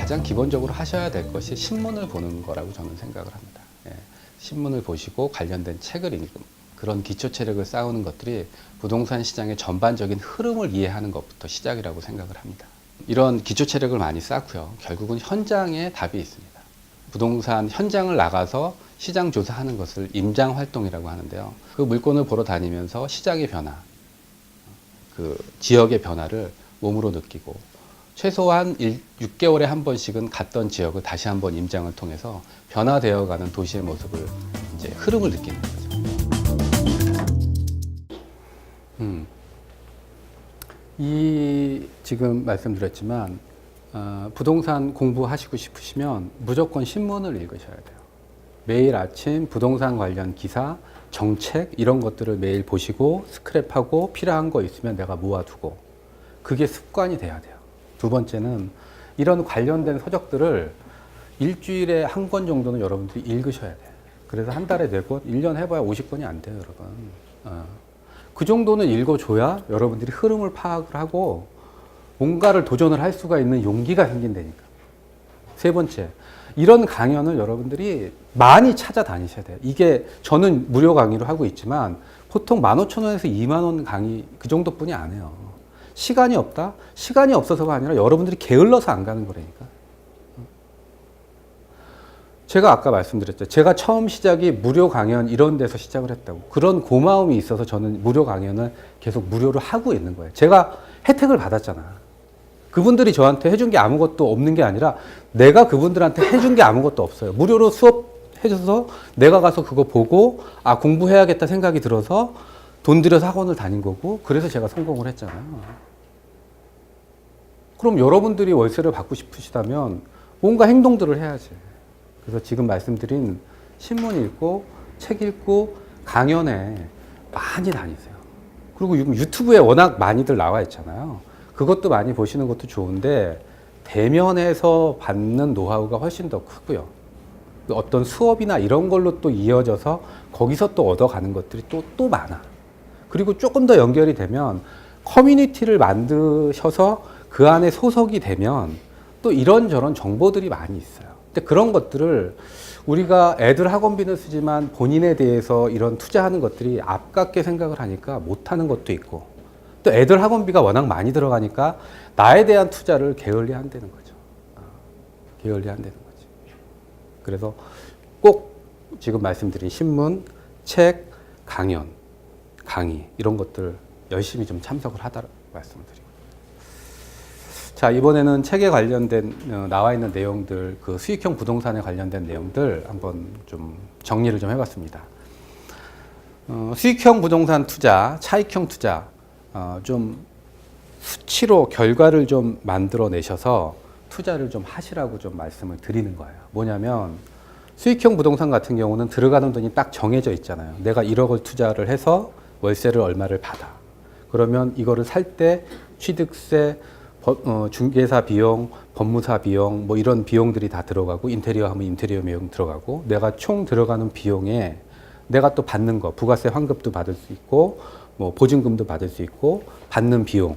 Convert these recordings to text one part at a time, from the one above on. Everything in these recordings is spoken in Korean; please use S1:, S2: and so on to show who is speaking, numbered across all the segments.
S1: 가장 기본적으로 하셔야 될 것이 신문을 보는 거라고 저는 생각을 합니다. 예, 신문을 보시고 관련된 책을 읽고 그런 기초 체력을 쌓는 것들이 부동산 시장의 전반적인 흐름을 이해하는 것부터 시작이라고 생각을 합니다. 이런 기초 체력을 많이 쌓고요. 결국은 현장에 답이 있습니다. 부동산 현장을 나가서 시장 조사하는 것을 임장 활동이라고 하는데요. 그 물건을 보러 다니면서 시장의 변화, 그 지역의 변화를 몸으로 느끼고 최소한 6개월에 한 번씩은 갔던 지역을 다시 한번 임장을 통해서 변화되어가는 도시의 모습을 이제 흐름을 느끼는 거죠. 이 지금 말씀드렸지만 부동산 공부하시고 싶으시면 무조건 신문을 읽으셔야 돼요. 매일 아침 부동산 관련 기사, 정책 이런 것들을 매일 보시고 스크랩하고 필요한 거 있으면 내가 모아두고 그게 습관이 돼야 돼요. 두 번째는 이런 관련된 서적들을 일주일에 한 권 정도는 여러분들이 읽으셔야 돼요. 그래서 한 달에 4권, 1년 해봐야 50권이 안 돼요, 여러분. 그 정도는 읽어줘야 여러분들이 흐름을 파악을 하고 뭔가를 도전을 할 수가 있는 용기가 생긴다니까. 세 번째, 이런 강연을 여러분들이 많이 찾아다니셔야 돼요. 이게 저는 무료 강의로 하고 있지만 보통 15,000원에서 20,000원 강의 그 정도뿐이 안 해요. 시간이 없다? 시간이 없어서가 아니라 여러분들이 게을러서 안 가는 거라니까. 제가 아까 말씀드렸죠. 제가 처음 시작이 무료 강연 이런 데서 시작을 했다고. 그런 고마움이 있어서 저는 무료 강연을 계속 무료로 하고 있는 거예요. 제가 혜택을 받았잖아. 그분들이 저한테 해준 게 아무것도 없는 게 아니라 내가 그분들한테 해준 게 아무것도 없어요. 무료로 수업 해줘서 내가 가서 그거 보고 아 공부해야겠다 생각이 들어서 돈 들여서 학원을 다닌 거고 그래서 제가 성공을 했잖아요. 그럼 여러분들이 월세를 받고 싶으시다면 뭔가 행동들을 해야지. 그래서 지금 말씀드린 신문 읽고 책 읽고 강연에 많이 다니세요. 그리고 유튜브에 워낙 많이들 나와 있잖아요. 그것도 많이 보시는 것도 좋은데 대면에서 받는 노하우가 훨씬 더 크고요. 어떤 수업이나 이런 걸로 또 이어져서 거기서 또 얻어가는 것들이 또 많아. 그리고 조금 더 연결이 되면 커뮤니티를 만드셔서 그 안에 소속이 되면 또 이런저런 정보들이 많이 있어요. 근데 그런 것들을 우리가 애들 학원비는 쓰지만 본인에 대해서 이런 투자하는 것들이 아깝게 생각을 하니까 못하는 것도 있고 또 애들 학원비가 워낙 많이 들어가니까 나에 대한 투자를 게을리 한다는 거죠. 게을리 한다는 거지. 그래서 꼭 지금 말씀드린 신문, 책, 강연, 강의 이런 것들 열심히 좀 참석을 하도록 말씀드리고. 자, 이번에는 책에 관련된 나와 있는 내용들, 그 수익형 부동산에 관련된 내용들 한번 좀 정리를 좀 해봤습니다. 수익형 부동산 투자, 차익형 투자 좀 수치로 결과를 좀 만들어내셔서 투자를 좀 하시라고 좀 말씀을 드리는 거예요. 뭐냐면 수익형 부동산 같은 경우는 들어가는 돈이 딱 정해져 있잖아요. 내가 1억을 투자를 해서 월세를 얼마를 받아. 그러면 이거를 살 때 취득세, 중개사 비용, 법무사 비용, 뭐 이런 비용들이 다 들어가고 인테리어 하면 인테리어 비용 들어가고 내가 총 들어가는 비용에 내가 또 받는 거, 부가세 환급도 받을 수 있고 뭐 보증금도 받을 수 있고 받는 비용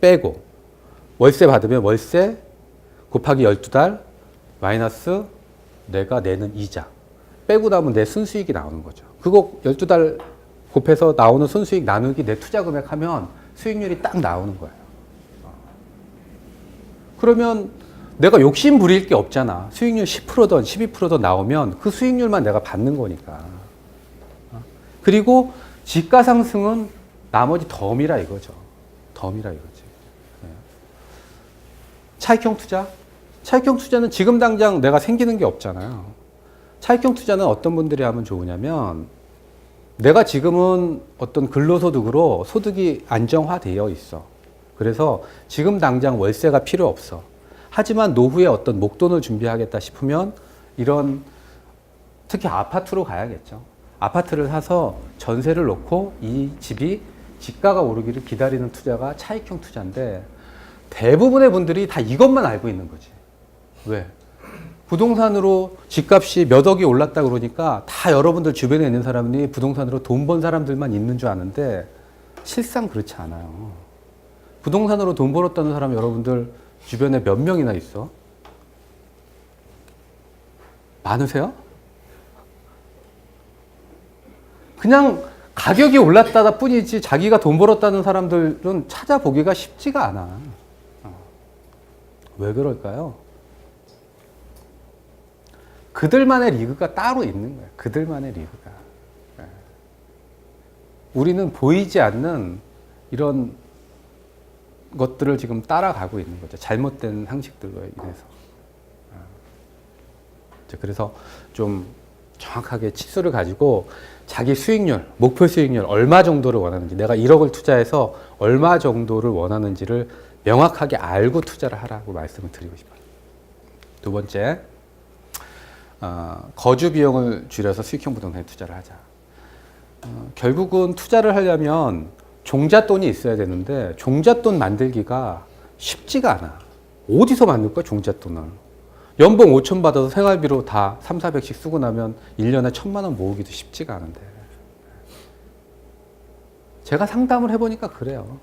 S1: 빼고 월세 받으면 월세 곱하기 12달 마이너스 내가 내는 이자 빼고 나면 내 순수익이 나오는 거죠. 그거 12달 곱해서 나오는 순수익 나누기 내 투자 금액 하면 수익률이 딱 나오는 거예요. 그러면 내가 욕심 부릴 게 없잖아. 수익률 10%든 12%든 나오면 그 수익률만 내가 받는 거니까. 그리고 지가 상승은 나머지 덤이라 이거죠. 덤이라 이거지. 차익형 투자? 차익형 투자는 지금 당장 내가 생기는 게 없잖아요. 차익형 투자는 어떤 분들이 하면 좋으냐면 내가 지금은 어떤 근로소득으로 소득이 안정화되어 있어. 그래서 지금 당장 월세가 필요 없어. 하지만 노후에 어떤 목돈을 준비하겠다 싶으면 이런 특히 아파트로 가야겠죠. 아파트를 사서 전세를 놓고 이 집이 지가가 오르기를 기다리는 투자가 차익형 투자인데 대부분의 분들이 다 이것만 알고 있는 거지. 왜? 부동산으로 집값이 몇 억이 올랐다 그러니까 다 여러분들 주변에 있는 사람들이 부동산으로 돈 번 사람들만 있는 줄 아는데 실상 그렇지 않아요. 부동산으로 돈 벌었다는 사람 여러분들 주변에 몇 명이나 있어? 많으세요? 그냥 가격이 올랐다 뿐이지 자기가 돈 벌었다는 사람들은 찾아보기가 쉽지가 않아. 왜 그럴까요? 그들만의 리그가 따로 있는 거야. 그들만의 리그가. 우리는 보이지 않는 이런 것들을 지금 따라가고 있는 거죠. 잘못된 상식들로 인해서. 그래서 좀 정확하게 치수를 가지고 자기 수익률, 목표 수익률 얼마 정도를 원하는지, 내가 1억을 투자해서 얼마 정도를 원하는지를 명확하게 알고 투자를 하라고 말씀을 드리고 싶어요. 두 번째, 거주 비용을 줄여서 수익형 부동산에 투자를 하자. 결국은 투자를 하려면 종잣돈이 있어야 되는데 종잣돈 만들기가 쉽지가 않아. 어디서 만들 거야, 종잣돈을? 연봉 5천 받아서 생활비로 다 3, 400씩 쓰고 나면 1년에 1,000만 원 모으기도 쉽지가 않은데. 제가 상담을 해보니까 그래요.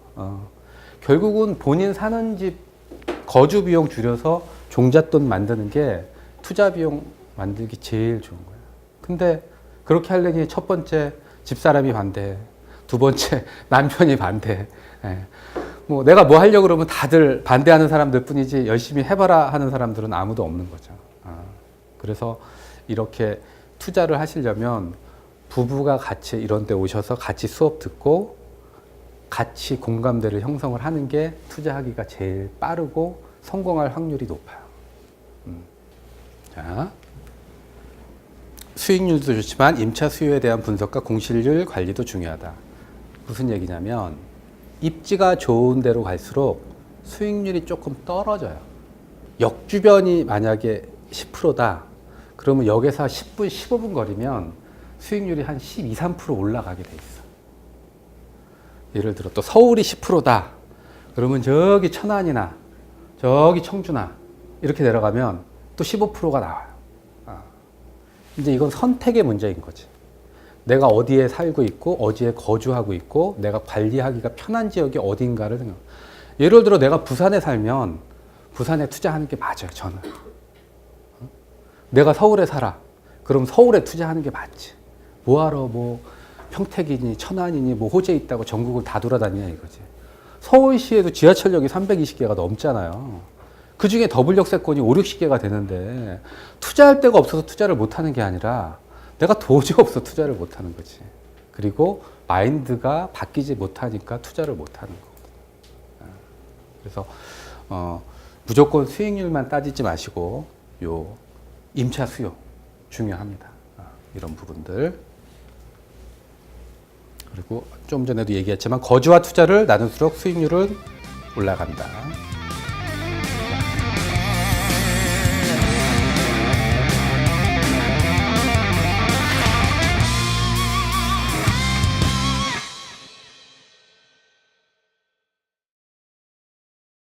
S1: 결국은 본인 사는 집 거주 비용 줄여서 종잣돈 만드는 게 투자 비용 만들기 제일 좋은 거예요. 근데 그렇게 하려니 첫 번째 집사람이 반대, 두 번째 남편이 반대. 뭐 내가 뭐 하려고 그러면 다들 반대하는 사람들 뿐이지 열심히 해봐라 하는 사람들은 아무도 없는 거죠. 그래서 이렇게 투자를 하시려면 부부가 같이 이런 데 오셔서 같이 수업 듣고 같이 공감대를 형성을 하는 게 투자하기가 제일 빠르고 성공할 확률이 높아요. 자, 수익률도 좋지만 임차 수요에 대한 분석과 공실률 관리도 중요하다. 무슨 얘기냐면 입지가 좋은 데로 갈수록 수익률이 조금 떨어져요. 역 주변이 만약에 10%다. 그러면 역에서 10분, 15분 거리면 수익률이 한 12, 3% 올라가게 돼 있어. 예를 들어 또 서울이 10%다. 그러면 저기 천안이나 저기 청주나 이렇게 내려가면 또 15%가 나와요. 이제 이건 선택의 문제인 거지. 내가 어디에 살고 있고 어디에 거주하고 있고 내가 관리하기가 편한 지역이 어딘가를 생각. 예를 들어 내가 부산에 살면 부산에 투자하는 게 맞아요. 저는. 내가 서울에 살아. 그럼 서울에 투자하는 게 맞지. 뭐하러 뭐 평택이니 천안이니 뭐 호재 있다고 전국을 다 돌아다니냐 이거지. 서울시에도 지하철역이 320개가 넘잖아요. 그중에 더블 역세권이 5, 60개가 되는데 투자할 데가 없어서 투자를 못하는 게 아니라 내가 도저히 없어 투자를 못하는 거지. 그리고 마인드가 바뀌지 못하니까 투자를 못하는 거거든요. 그래서 무조건 수익률만 따지지 마시고 요 임차 수요 중요합니다. 이런 부분들. 그리고 좀 전에도 얘기했지만 거주와 투자를 나눌수록 수익률은 올라간다.